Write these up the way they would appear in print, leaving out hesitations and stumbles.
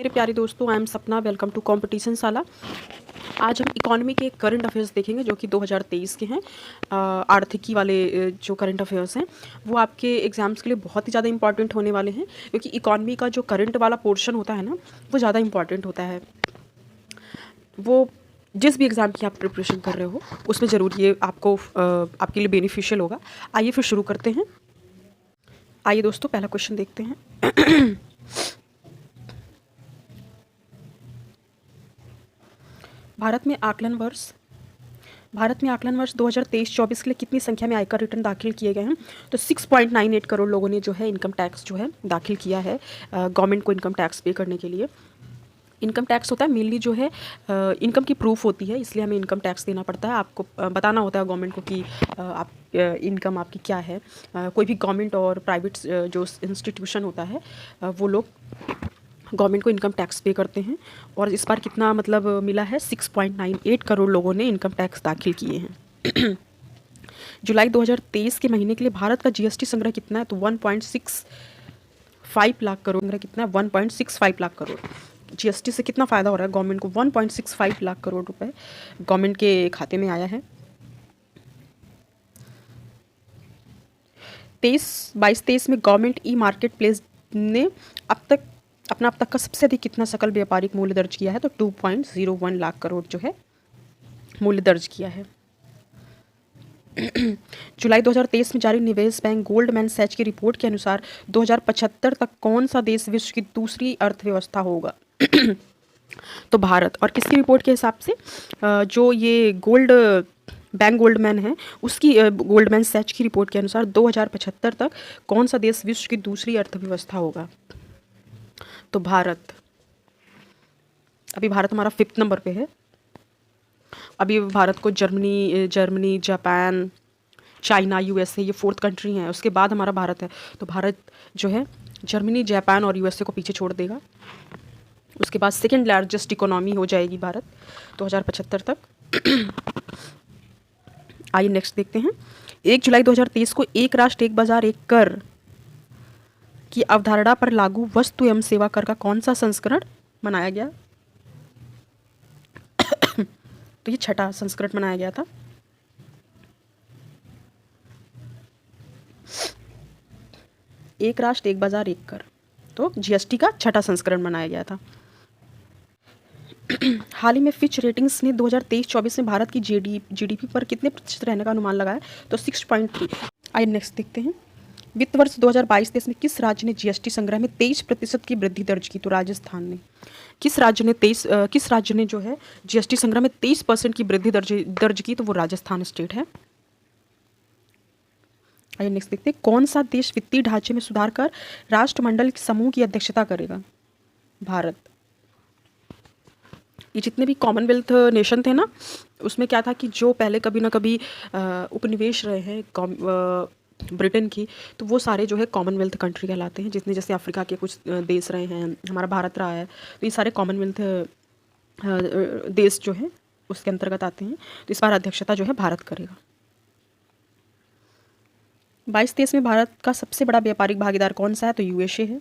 मेरे प्यारे दोस्तों, आई एम सपना। वेलकम टू कंपटीशन साला। आज हम इकोनॉमी के करंट अफेयर्स देखेंगे जो कि 2023 के हैं। आर्थिकी वाले जो करंट अफेयर्स हैं वो आपके एग्जाम्स के लिए बहुत ही ज़्यादा इंपॉर्टेंट होने वाले हैं, क्योंकि इकोनॉमी का जो करंट वाला पोर्शन होता है ना, वो ज़्यादा इंपॉर्टेंट होता है। वो जिस भी एग्ज़ाम की आप प्रिपरेशन कर रहे हो उसमें ज़रूर ये आपको आपके लिए बेनिफिशियल होगा। आइए फिर शुरू करते हैं। आइए दोस्तों, पहला क्वेश्चन देखते हैं। भारत में आकलन वर्ष 2023-24 के लिए कितनी संख्या में आयकर रिटर्न दाखिल किए गए हैं? तो 6.98 करोड़ लोगों ने जो है इनकम टैक्स जो है दाखिल किया है गवर्नमेंट को इनकम टैक्स पे करने के लिए। इनकम टैक्स होता है मेनली जो है इनकम की प्रूफ होती है, इसलिए हमें इनकम टैक्स देना पड़ता है। आपको बताना होता है गवर्नमेंट को कि आप इनकम आपकी क्या है। कोई भी गवर्नमेंट और प्राइवेट जो इंस्टीट्यूशन होता है वो लोग गवर्नमेंट को इनकम टैक्स पे करते हैं। और इस बार कितना मतलब मिला है? 6.98 करोड़ लोगों ने इनकम टैक्स दाखिल किए हैं। जुलाई 2023 के महीने के लिए भारत का जीएसटी संग्रह कितना है? तो 1.65 लाख करोड़। संग्रह कितना है? 1.65 लाख करोड़। जीएसटी से कितना फ़ायदा हो रहा है गवर्नमेंट को? 1.65 लाख करोड़ रुपए गवर्नमेंट के खाते में आया है। 22-23 में गवर्नमेंट ई मार्केट प्लेस ने अब तक का सबसे अधिक कितना सकल व्यापारिक मूल्य दर्ज किया है? तो 2.01 लाख करोड़ जो है मूल्य दर्ज किया है। जुलाई 2023 में जारी निवेश बैंक गोल्डमैन सैच की रिपोर्ट के अनुसार 2075 तक कौन सा देश विश्व की दूसरी अर्थव्यवस्था होगा? तो भारत। और किसकी रिपोर्ट के हिसाब से? जो ये गोल्डमैन है उसकी गोल्डमैन सैच की रिपोर्ट के अनुसार 2075 तक कौन सा देश विश्व की दूसरी अर्थव्यवस्था होगा? तो भारत। अभी भारत हमारा 5th नंबर पे है। अभी भारत को जर्मनी, जापान, चाइना, यूएसए ये 4th कंट्री हैं। उसके बाद हमारा भारत है। तो भारत जो है जर्मनी, जापान और यूएसए को पीछे छोड़ देगा। उसके बाद सेकेंड लार्जेस्ट इकोनॉमी हो जाएगी भारत 2075 तक। आइए नेक्स्ट देखते हैं। 1 जुलाई 2023 को एक राष्ट्र एक बाजार एक कर की अवधारणा पर लागू वस्तु एवं सेवा कर का कौन सा संस्करण मनाया गया? तो ये 6ठा संस्करण मनाया गया था। एक राष्ट्र एक बाजार एक कर, तो जीएसटी का 6ठा संस्करण मनाया गया था। हाल ही में फिच रेटिंग्स ने 2023-24 में भारत की जीडीपी पर कितने प्रतिशत रहने का अनुमान लगाया? तो 6.3। आइए नेक्स्ट देखते हैं। वित्त वर्ष 2022-23 में किस राज्य ने जीएसटी संग्रह में 23% की वृद्धि दर्ज की? तो राजस्थान ने। किस राज्य ने जो है जीएसटी संग्रह में 23% की वृद्धि दर्ज की? तो वो राजस्थान स्टेट है। आइए नेक्स्ट देखते हैं। कौन सा देश वित्तीय ढांचे में सुधार कर राष्ट्रमंडल समूह की अध्यक्षता करेगा? भारत। ये जितने भी कॉमनवेल्थ नेशन थे ना, उसमें क्या था कि जो पहले कभी ना कभी उपनिवेश रहे हैं ब्रिटेन की, तो वो सारे जो है कॉमनवेल्थ कंट्री कहलाते हैं। जितने जैसे अफ्रीका के कुछ देश रहे हैं, हमारा भारत रहा है, तो ये सारे कॉमनवेल्थ देश जो है उसके अंतर्गत आते हैं। तो इस बार अध्यक्षता जो है भारत करेगा। 22-23 में भारत का सबसे बड़ा व्यापारिक भागीदार कौन सा है? तो यूएसए है।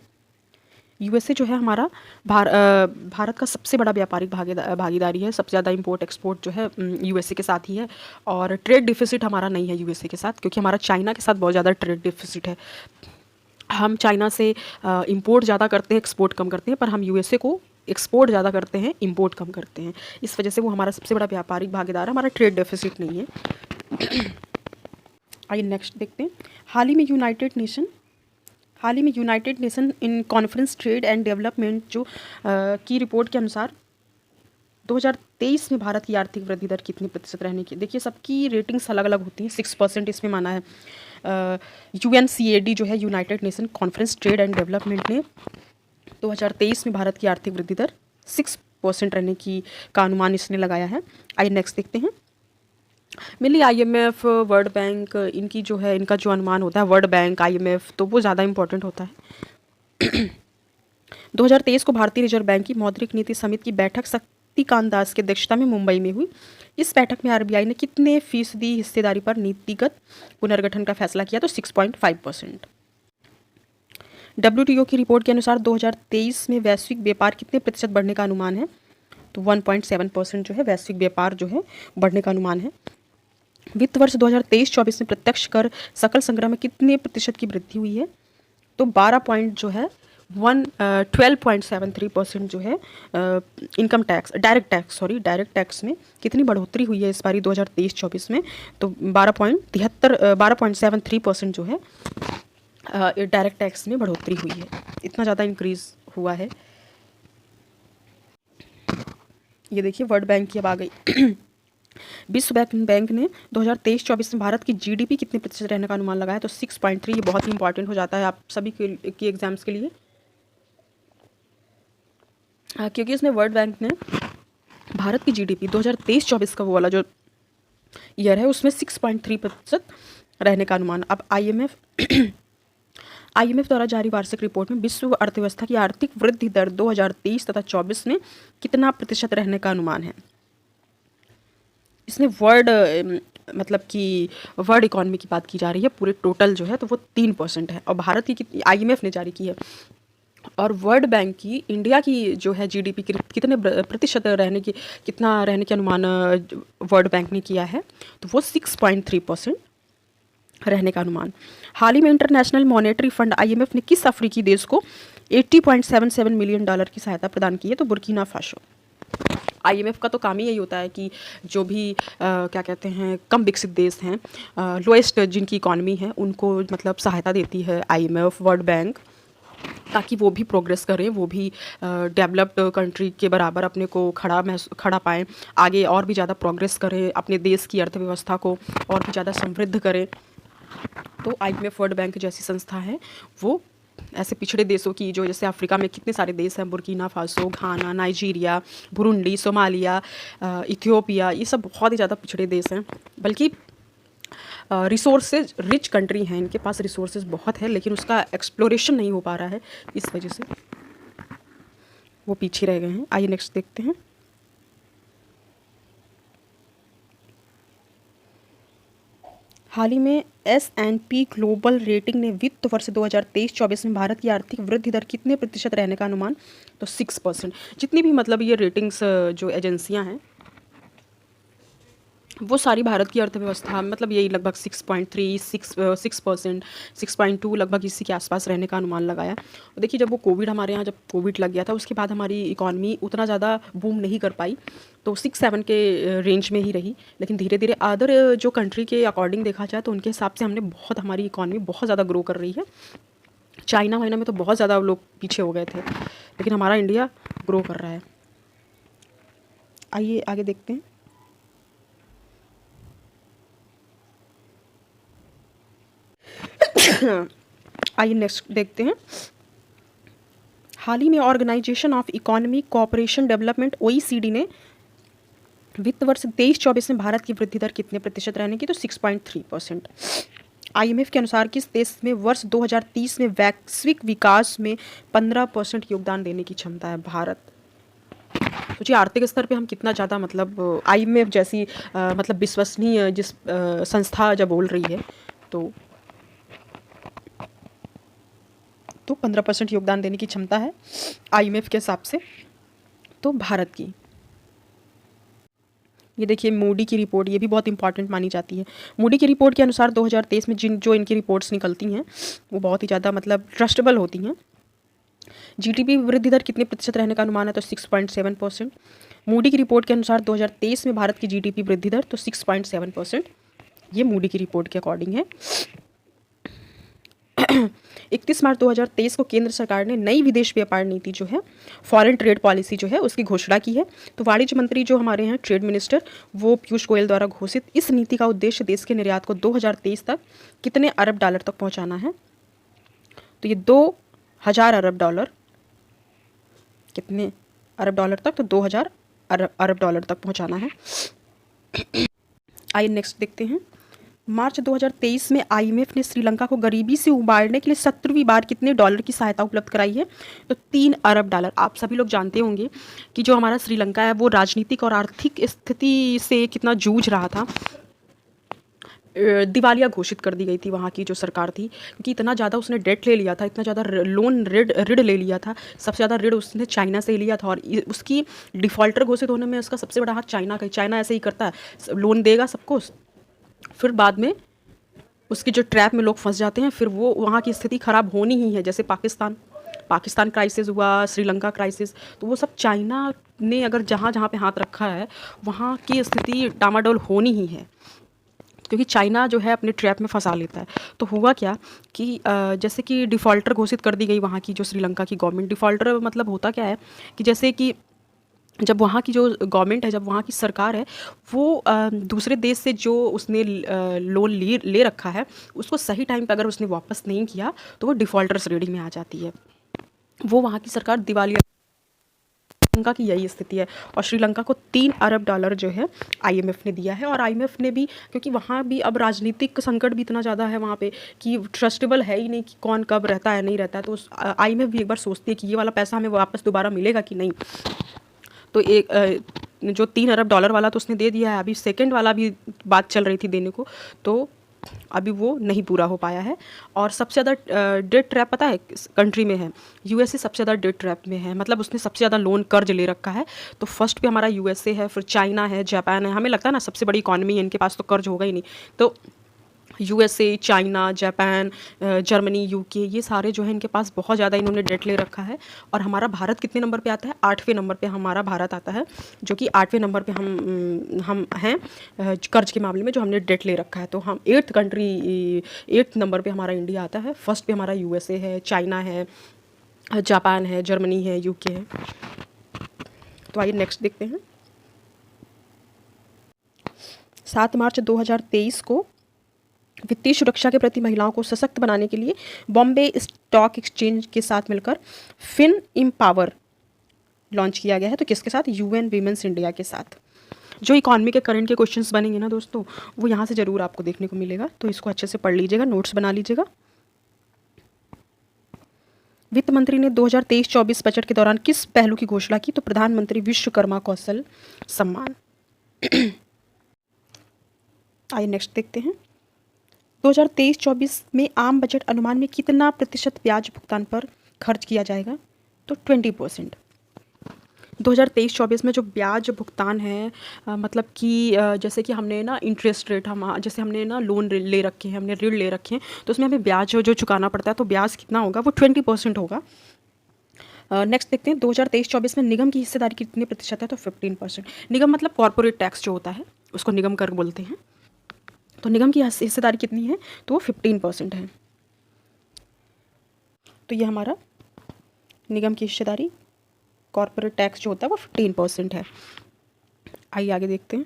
यूएसए जो है हमारा भारत का सबसे बड़ा व्यापारिक भागीदारी है। सबसे ज़्यादा इंपोर्ट एक्सपोर्ट जो है यूएसए के साथ ही है। और ट्रेड डिफिसिट हमारा नहीं है यूएसए के साथ, क्योंकि हमारा चाइना के साथ बहुत ज़्यादा ट्रेड डिफिसिट है। हम चाइना से इंपोर्ट ज़्यादा करते हैं, एक्सपोर्ट कम करते हैं, पर हम यूएसए को एक्सपोर्ट ज़्यादा करते हैं, इंपोर्ट कम करते हैं। इस वजह से वो हमारा सबसे बड़ा व्यापारिक भागीदार है। हमारा ट्रेड डेफिसिट नहीं है। आइए नेक्स्ट देखते हैं। हाल ही में United nation in conference trade and development जो की रिपोर्ट के अनुसार 2023 में भारत की आर्थिक वृद्धि दर कितनी प्रतिशत रहने की? देखिए सबकी रेटिंग्स अलग अलग होती हैं। 6% इसमें माना है। यूएनसीएडी जो है United nation conference trade and development ने 2023 में भारत की आर्थिक वृद्धि दर 6% रहने की का अनुमान इसने लगाया है। आइए नेक्स्ट देखते हैं। मेनली आईएमएफ, वर्ल्ड बैंक, इनका जो अनुमान होता है, वर्ल्ड बैंक, आईएमएफ, तो वो ज़्यादा इंपॉर्टेंट होता है। 2023 को भारतीय रिजर्व बैंक की मौद्रिक नीति समिति की बैठक शक्तिकांत दास की अध्यक्षता में मुंबई में हुई। इस बैठक में आरबीआई ने कितने फीसदी हिस्सेदारी पर नीतिगत पुनर्गठन का फैसला किया? तो 6.5%। WTO की रिपोर्ट के अनुसार 2023 में वैश्विक व्यापार कितने प्रतिशत बढ़ने का अनुमान है? तो 1.7% जो है वैश्विक व्यापार जो है बढ़ने का अनुमान है। वित्त वर्ष 2023-24 में प्रत्यक्ष कर सकल संग्रह में कितने प्रतिशत की वृद्धि हुई है? तो 12.73% जो है इनकम टैक्स डायरेक्ट टैक्स में कितनी बढ़ोतरी हुई है इस बारी 2023-24 में? तो 12.73% जो है डायरेक्ट टैक्स में बढ़ोतरी हुई है। इतना ज़्यादा इंक्रीज हुआ है। ये देखिए वर्ल्ड बैंक की अब आ गई। विश्व बैंक ने 2023-24 में भारत की GDP कितने प्रतिशत रहने का अनुमान लगाया? तो 6.3। ये बहुत ही इंपॉर्टेंट हो जाता है आप सभी के एग्जाम्स के लिए, क्योंकि इसमें वर्ल्ड बैंक ने भारत की GDP 2023-24 का वो वाला जो ईयर है उसमें 6.3% रहने का अनुमान। अब IMF द्वारा जारी वार्षिक रिपोर्ट में विश्व अर्थव्यवस्था की आर्थिक वृद्धि दर 2023 तथा 24 में कितना प्रतिशत रहने का अनुमान है? इसमें मतलब कि वर्ल्ड इकोनॉमी की बात की जा रही है, पूरे टोटल जो है तो वो 3% है और भारत की IMF ने जारी की है। और वर्ल्ड बैंक की इंडिया की जो है GDP की कितने प्रतिशत कितना रहने के अनुमान वर्ल्ड बैंक ने किया है? तो वो 6.3% रहने का अनुमान। हाल ही में इंटरनेशनल मॉनेटरी फंड IMF ने किस अफ्रीकी देश को $80.77 मिलियन की सहायता प्रदान की है? तो बुर्किना फासो। IMF का तो काम ही यही होता है कि जो भी क्या कहते हैं कम विकसित देश हैं, लोएस्ट जिनकी इकॉनमी है, उनको मतलब सहायता देती है IMF वर्ल्ड बैंक, ताकि वो भी प्रोग्रेस करें, वो भी डेवलप्ड कंट्री के बराबर अपने को खड़ा पाएँ, आगे और भी ज़्यादा प्रोग्रेस करें, अपने देश की अर्थव्यवस्था को और भी ज़्यादा समृद्ध करें। तो IMF वर्ल्ड बैंक जैसी संस्था है वो ऐसे पिछड़े देशों की, जो जैसे अफ्रीका में कितने सारे देश हैं, बुर्किना फासो, घाना, नाइजीरिया, बुरुंडी, सोमालिया, इथियोपिया, ये सब बहुत ही ज़्यादा पिछड़े देश हैं, बल्कि रिसोर्सेज रिच कंट्री हैं, इनके पास रिसोर्सेज बहुत है लेकिन उसका एक्सप्लोरेशन नहीं हो पा रहा है, इस वजह से वो पीछे रह गए हैं। आइए नेक्स्ट देखते हैं। हाल ही में S&P ग्लोबल रेटिंग ने वित्त वर्ष 2023-24 में भारत की आर्थिक वृद्धि दर कितने प्रतिशत रहने का अनुमान? तो 6%। जितनी भी मतलब ये रेटिंग्स जो एजेंसियां हैं वो सारी भारत की अर्थव्यवस्था मतलब यही लगभग 6.3, 6%, 6.2 लगभग इसी के आसपास रहने का अनुमान लगाया। और देखिए जब हमारे यहाँ जब कोविड लग गया था उसके बाद हमारी इकॉनमी उतना ज़्यादा बूम नहीं कर पाई, तो 6-7 के रेंज में ही रही। लेकिन धीरे धीरे अदर जो कंट्री के अकॉर्डिंग देखा जाए तो उनके हिसाब से हमारी इकॉनमी बहुत ज़्यादा ग्रो कर रही है। चाइना वाइना में तो बहुत ज़्यादा लोग पीछे हो गए थे, लेकिन हमारा इंडिया ग्रो कर रहा है। आइए आगे देखते हैं। आइए नेक्स्ट देखते हैं। हाल ही में organization of economic cooperation development OECD ने वित्त वर्ष 23-24 में भारत की वृद्धि दर कितने प्रतिशत रहने की? तो 6.3%। IMF के अनुसार किस देश में वर्ष 2030 में वैश्विक विकास में 15% योगदान देने की क्षमता है? भारत। तो जी आर्थिक स्तर पे हम कितना ज़्यादा मतलब IMF जैसी मतलब विश्वसनीय जिस संस्था जब बोल रही है तो 15% योगदान देने की क्षमता है IMF के हिसाब से तो भारत की। ये देखिए मूडी की रिपोर्ट, ये भी बहुत इंपॉर्टेंट मानी जाती है। मूडी की रिपोर्ट के अनुसार 2023 में जो इनकी रिपोर्ट्स निकलती हैं वो बहुत ही ज़्यादा मतलब ट्रस्टेबल होती हैं। GDP वृद्धि दर कितने प्रतिशत रहने का अनुमान है? तो 6.7%। मूडी की रिपोर्ट के अनुसार 2023 में भारत की GDP वृद्धि दर तो 6.7%। ये मूडी की रिपोर्ट के अकॉर्डिंग है। 31 मार्च 2023 को केंद्र सरकार ने नई विदेश व्यापार नीति जो है फॉरेन ट्रेड पॉलिसी जो है उसकी घोषणा की है। तो वाणिज्य मंत्री जो हमारे हैं ट्रेड मिनिस्टर वो पीयूष गोयल द्वारा घोषित इस नीति का उद्देश्य देश के निर्यात को 2023 तक कितने अरब डॉलर तक पहुंचाना है? तो ये 2000 अरब डॉलर, कितने अरब डॉलर तक? तो 2000 अरब डॉलर तक पहुंचाना है। आइए नेक्स्ट देखते हैं। मार्च 2023 में IMF ने श्रीलंका को गरीबी से उबारने के लिए 17वीं बार कितने डॉलर की सहायता उपलब्ध कराई है? तो 3 अरब डॉलर। आप सभी लोग जानते होंगे कि जो हमारा श्रीलंका है वो राजनीतिक और आर्थिक स्थिति से कितना जूझ रहा था। दिवालिया घोषित कर दी गई थी वहाँ की जो सरकार थी, क्योंकि इतना ज़्यादा उसने डेट ले लिया था, इतना ज़्यादा लोन ऋण ले लिया था। सबसे ज़्यादा ऋण उसने चाइना से ही लिया था, और उसकी डिफ़ॉल्टर घोषित होने में उसका सबसे बड़ा हाथ चाइना का। चाइना ऐसे ही करता है, लोन देगा सबको, फिर बाद में उसकी जो ट्रैप में लोग फंस जाते हैं, फिर वो वहाँ की स्थिति ख़राब होनी ही है। जैसे पाकिस्तान क्राइसिस हुआ, श्रीलंका क्राइसिस, तो वो सब चाइना ने अगर जहाँ जहाँ पे हाथ रखा है वहाँ की स्थिति डामाडोल होनी ही है, क्योंकि चाइना जो है अपने ट्रैप में फंसा लेता है। तो हुआ क्या कि जैसे कि डिफ़ॉल्टर घोषित कर दी गई वहाँ की जो श्रीलंका की गवर्नमेंट। डिफ़ॉल्टर मतलब होता क्या है कि जैसे कि जब वहाँ की जो गवर्नमेंट है, जब वहाँ की सरकार है, वो दूसरे देश से जो उसने लोन ले रखा है, उसको सही टाइम पे अगर उसने वापस नहीं किया तो वो डिफ़ॉल्टर श्रेणी में आ जाती है। वो वहाँ की सरकार दिवालिया। श्रीलंका की यही स्थिति है, और श्रीलंका को $3 अरब जो है आईएमएफ ने दिया है। और आईएमएफ ने भी, क्योंकि वहाँ भी अब राजनीतिक संकट भी इतना ज़्यादा है वहाँ पे कि ट्रस्टेबल है ही नहीं कि कौन कब रहता है नहीं रहता है, तो आईएमएफ भी एक बार सोचती है कि ये वाला पैसा हमें वापस दोबारा मिलेगा कि नहीं। तो एक जो $3 अरब वाला तो उसने दे दिया है, अभी सेकंड वाला भी बात चल रही थी देने को, तो अभी वो नहीं पूरा हो पाया है। और सबसे ज़्यादा डेट ट्रैप पता है कंट्री में है, यूएसए सबसे ज़्यादा डेट ट्रैप में है, मतलब उसने सबसे ज़्यादा लोन कर्ज ले रखा है। तो फर्स्ट पे हमारा यूएसए है, फिर चाइना है, जापान है। हमें लगता है ना सबसे बड़ी इकॉनमी है, इनके पास तो कर्ज होगा ही नहीं। तो USA, China, Japan, Germany, UK, ये सारे जो है इनके पास बहुत ज़्यादा इन्होंने डेट ले रखा है। और हमारा भारत कितने नंबर पे आता है? 8वें नंबर पे हमारा भारत आता है, जो कि 8वें नंबर पे हम हैं कर्ज के मामले में, जो हमने डेट ले रखा है। तो हम 8th नंबर पे हमारा इंडिया आता है। फर्स्ट पे हमारा यूएसए है, चाइना है, जापान है, जर्मनी है, यूके है। तो आइए नेक्स्ट देखते हैं। 7 मार्च 2023 को वित्तीय सुरक्षा के प्रति महिलाओं को सशक्त बनाने के लिए बॉम्बे स्टॉक एक्सचेंज के साथ मिलकर फिन एम्पावर लॉन्च किया गया है। तो किसके साथ? यूएन वीमेंस इंडिया के साथ। जो इकॉनमी के करंट के क्वेश्चंस बनेंगे ना दोस्तों, वो यहाँ से ज़रूर आपको देखने को मिलेगा, तो इसको अच्छे से पढ़ लीजिएगा, नोट्स बना लीजिएगा। वित्त मंत्री ने 2023-24 बजट के दौरान किस पहलू की घोषणा की? तो प्रधानमंत्री विश्वकर्मा कौशल सम्मान। आइए नेक्स्ट देखते हैं। 2023-24 में आम बजट अनुमान में कितना प्रतिशत ब्याज भुगतान पर खर्च किया जाएगा? तो 20%। 2023-24 में जो ब्याज भुगतान है, मतलब कि जैसे कि हमने ना इंटरेस्ट रेट, जैसे हमने ना लोन ले रखे हैं, हमने ऋण ले रखे हैं, तो उसमें हमें ब्याज जो चुकाना पड़ता है, तो ब्याज कितना होगा? वो 20% होगा। नेक्स्ट देखते हैं 2023-24 में निगम की हिस्सेदारी कितने प्रतिशत है? तो 15%। निगम मतलब कॉर्पोरेट टैक्स जो होता है उसको निगम कर बोलते हैं। तो निगम की हिस्सेदारी कितनी है? तो वो 15% है। तो ये हमारा निगम की हिस्सेदारी, कॉर्पोरेट टैक्स जो होता है वो 15% है। आइए आगे देखते हैं।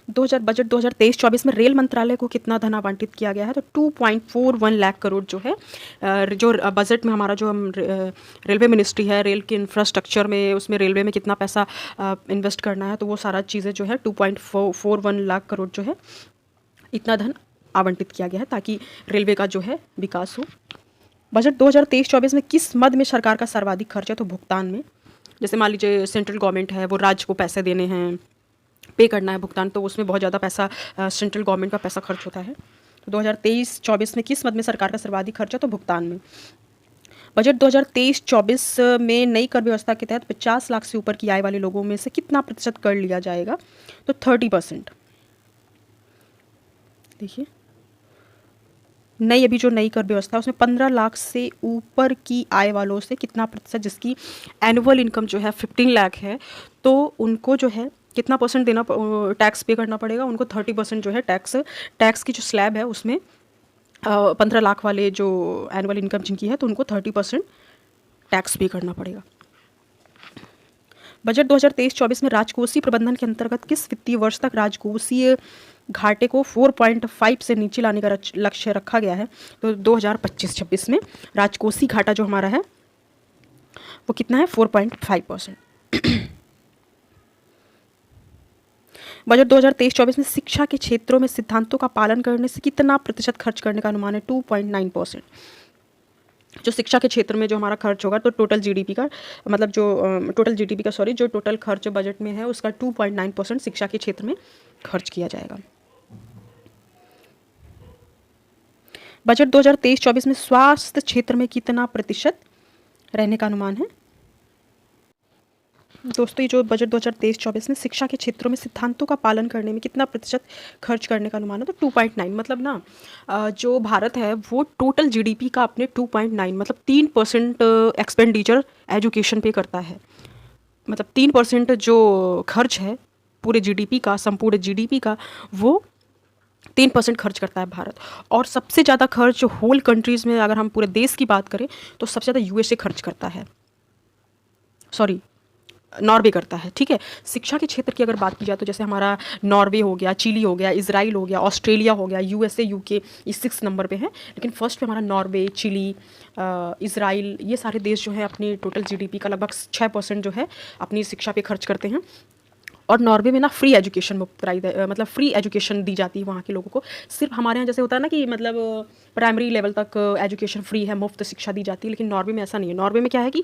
बजट 2023-24 में रेल मंत्रालय को कितना धन आवंटित किया गया है? तो 2.41 लाख करोड़ जो है, जो बजट में हमारा जो हम रेलवे मिनिस्ट्री है, रेल के इंफ्रास्ट्रक्चर में, उसमें रेलवे में कितना पैसा इन्वेस्ट करना है, तो वो सारा चीज़ें जो है 2.41 लाख करोड़ जो है, इतना धन आवंटित किया गया है ताकि रेलवे का जो है विकास हो। बजट 2023-24 में किस मद में सरकार का सर्वाधिक खर्च है? तो भुगतान में। जैसे मान लीजिए सेंट्रल गवर्नमेंट है, वो राज्य को पैसे देने हैं, पे करना है भुगतान, तो उसमें बहुत ज़्यादा पैसा सेंट्रल गवर्नमेंट का पैसा खर्च होता है। तो 2023-24 में किस मद में सरकार का सर्वाधिक खर्च है? तो भुगतान में। बजट 2023-24 में नई कर व्यवस्था के तहत 50 लाख से ऊपर की आय वाले लोगों में से कितना प्रतिशत कर लिया जाएगा? तो 30%। देखिए नई अभी जो नई कर व्यवस्था है उसमें 15 लाख से ऊपर की आय वालों से कितना प्रतिशत, जिसकी एनुअल इनकम जो है 15 लाख है, तो उनको जो है कितना परसेंट देना, टैक्स पे करना पड़ेगा उनको? 30% जो है टैक्स की जो स्लैब है उसमें 15 लाख वाले जो एनुअल इनकम जिनकी है, तो उनको 30% टैक्स पे करना पड़ेगा। बजट 2023-24 में राजकोषीय प्रबंधन के अंतर्गत किस वित्तीय वर्ष तक राजकोषीय घाटे को 4.5 से नीचे लाने का लक्ष्य रखा गया है? तो 2025-26 में राजकोषीय घाटा जो हमारा है वो कितना है? 4.5%। बजट 2023-24 में शिक्षा के क्षेत्रों में सिद्धांतों का पालन करने से कितना प्रतिशत खर्च करने का अनुमान है? 2.9%। जो शिक्षा के क्षेत्र में जो हमारा खर्च होगा, तो टोटल जीडीपी का, मतलब जो टोटल खर्च बजट में है उसका 2.9% शिक्षा के क्षेत्र में खर्च किया जाएगा। बजट 2023-24 में स्वास्थ्य क्षेत्र में कितना प्रतिशत रहने का अनुमान है? दोस्तों ये जो बजट 2023-24 में शिक्षा के क्षेत्रों में सिद्धांतों का पालन करने में कितना प्रतिशत खर्च करने का अनुमान है? तो 2.9, मतलब ना जो भारत है वो टोटल जीडीपी का अपने 2.9 मतलब 3% एक्सपेंडिचर एजुकेशन पे करता है। मतलब 3% जो खर्च है पूरे जीडीपी का, संपूर्ण जीडीपी का, वो 3% खर्च करता है भारत। और सबसे ज़्यादा खर्च होल कंट्रीज़ में अगर हम पूरे देश की बात करें तो सबसे ज़्यादा यूएसए खर्च करता है, सॉरी नॉर्वे करता है। ठीक है, शिक्षा के क्षेत्र की अगर बात की जाए तो जैसे हमारा नॉर्वे हो गया, चिली हो गया, इजराइल हो गया, ऑस्ट्रेलिया हो गया, यूएसए, यूके, ये 6 नंबर पे है, लेकिन फर्स्ट पे हमारा नॉर्वे, चिली, इजराइल, ये सारे देश जो है अपनी टोटल जीडीपी का लगभग 6% जो है अपनी शिक्षा पे खर्च करते हैं। और नॉर्वे में ना फ्री एजुकेशन मतलब फ्री एजुकेशन दी जाती है वहाँ के लोगों को। सिर्फ हमारे यहाँ जैसे होता है ना कि मतलब प्राइमरी लेवल तक एजुकेशन फ्री है, मुफ्त शिक्षा दी जाती है, लेकिन नॉर्वे में ऐसा नहीं है। नॉर्वे में क्या है कि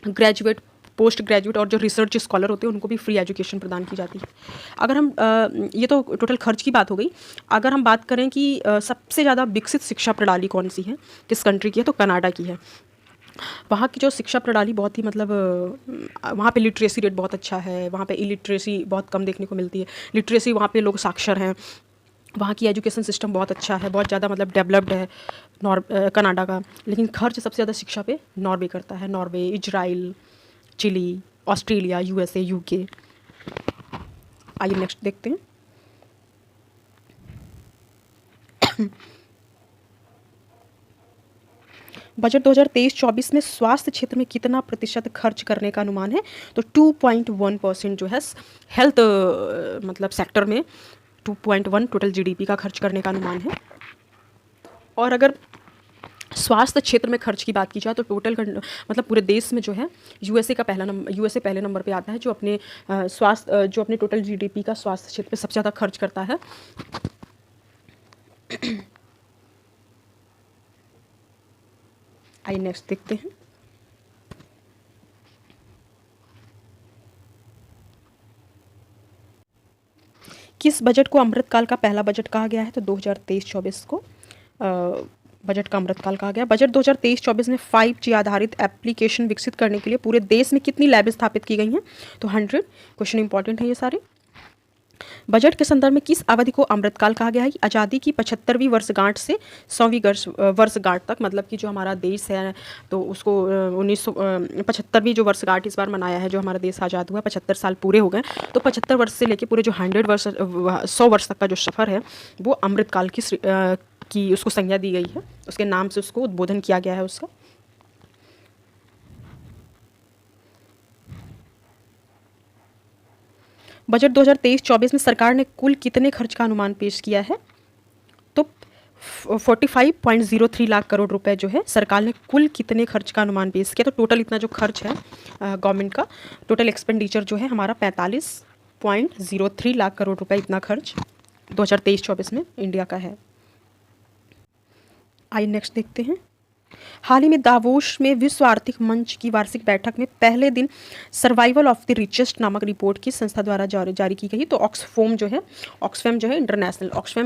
ग्रेजुएट, पोस्ट ग्रेजुएट और जो रिसर्च स्कॉलर होते हैं उनको भी फ्री एजुकेशन प्रदान की जाती है। अगर हम ये तो टोटल खर्च की बात हो गई। अगर हम बात करें कि सबसे ज़्यादा विकसित शिक्षा प्रणाली कौन सी है, किस कंट्री की है, तो कनाडा की है। वहाँ की जो शिक्षा प्रणाली बहुत ही मतलब वहाँ पे लिटरेसी रेट बहुत अच्छा है, वहाँ पे इलिटरेसी बहुत कम देखने को मिलती है। लिटरेसी वहाँ पे लोग साक्षर हैं, वहाँ की एजुकेशन सिस्टम बहुत अच्छा है, बहुत ज़्यादा मतलब डेवलप्ड है कनाडा का। लेकिन खर्च सबसे ज़्यादा शिक्षा पे नॉर्वे करता है। Norway, Israel, Chile, Australia, USA, UK. आइए नेक्स्ट देखते हैं। बजट 2023-24 में स्वास्थ्य क्षेत्र में कितना प्रतिशत खर्च करने का अनुमान है? तो 2.1% जो है हेल्थ मतलब सेक्टर में 2.1 टोटल जीडीपी का खर्च करने का अनुमान है। और अगर स्वास्थ्य क्षेत्र में खर्च की बात की जाए तो टोटल मतलब पूरे देश में जो है यूएसए पहले नंबर पे आता है, जो अपने जो अपने टोटल जीडीपी का स्वास्थ्य क्षेत्र पे सबसे ज़्यादा खर्च करता है। आइए नेक्स्ट देखते हैं। किस बजट को अमृतकाल का पहला बजट कहा गया है? तो 2023-24 को बजट का अमृतकाल कहा गया। बजट 2023-24 में 5G आधारित एप्लीकेशन विकसित करने के लिए पूरे देश में कितनी लैब स्थापित की गई हैं? तो 100। क्वेश्चन इंपॉर्टेंट है ये सारे। बजट के संदर्भ में किस अवधि को अमृतकाल कहा गया है? आज़ादी की 75वीं वर्षगांठ से 100वीं वर्षगांठ तक, मतलब कि जो हमारा देश है तो उसको 1975वीं जो वर्षगांठ इस बार मनाया है, जो हमारा देश आज़ाद हुआ, 75 साल पूरे हो गए। तो 75 वर्ष से लेके पूरे जो 100 वर्ष तक का जो सफ़र है वो अमृतकाल की उसको संज्ञा दी गई है, उसके नाम से उसको उद्बोधन किया गया है उसका। बजट 2023-24 में सरकार ने कुल कितने खर्च का अनुमान पेश किया है? तो 45.03 लाख करोड़ रुपए जो है सरकार ने कुल कितने खर्च का अनुमान पेश किया। तो टोटल इतना जो खर्च है गवर्नमेंट का, टोटल एक्सपेंडिचर जो है हमारा 45.03 लाख करोड़ रुपए, इतना खर्च 2023-24 में इंडिया का है। आइए नेक्स्ट देखते हैं। हाल ही में दावोस में विश्व आर्थिक मंच की वार्षिक बैठक में पहले दिन सर्वाइवल ऑफ द रिचेस्ट नामक रिपोर्ट की संस्था द्वारा जारी की गई। तो ऑक्सफैम जो है ऑक्सफैम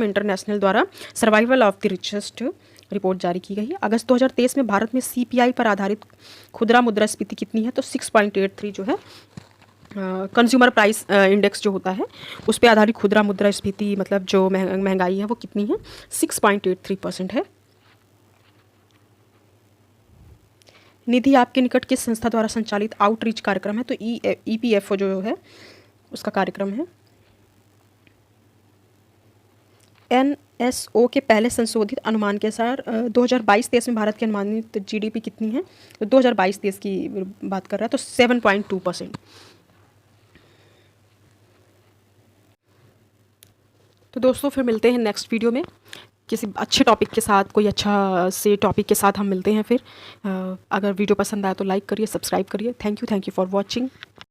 इंटरनेशनल द्वारा survival of the richest report जारी की गई है। अगस्त 2023 में भारत में सीपीआई पर आधारित खुदरा मुद्रास्फीति कितनी है? तो 6.83 जो है कंज्यूमर प्राइस इंडेक्स जो होता है उस पर आधारित खुदरा मुद्रास्फीति, मतलब जो महंगाई है वो कितनी है? 6.83% है। निधि आपके निकट किस संस्था द्वारा संचालित आउटरीच कार्यक्रम है? तो ईपीएफओ जो है उसका कार्यक्रम है। एनएसओ के पहले संशोधित अनुमान के अनुसार 2022-23 में भारत की अनुमानित जीडीपी कितनी है? तो 2022-23 की बात कर रहा है, तो 7.2%। तो दोस्तों फिर मिलते हैं नेक्स्ट वीडियो में किसी अच्छे टॉपिक के साथ, कोई अच्छा से टॉपिक के साथ हम मिलते हैं फिर। अगर वीडियो पसंद आया तो लाइक करिए, सब्सक्राइब करिए। Thank you for watching.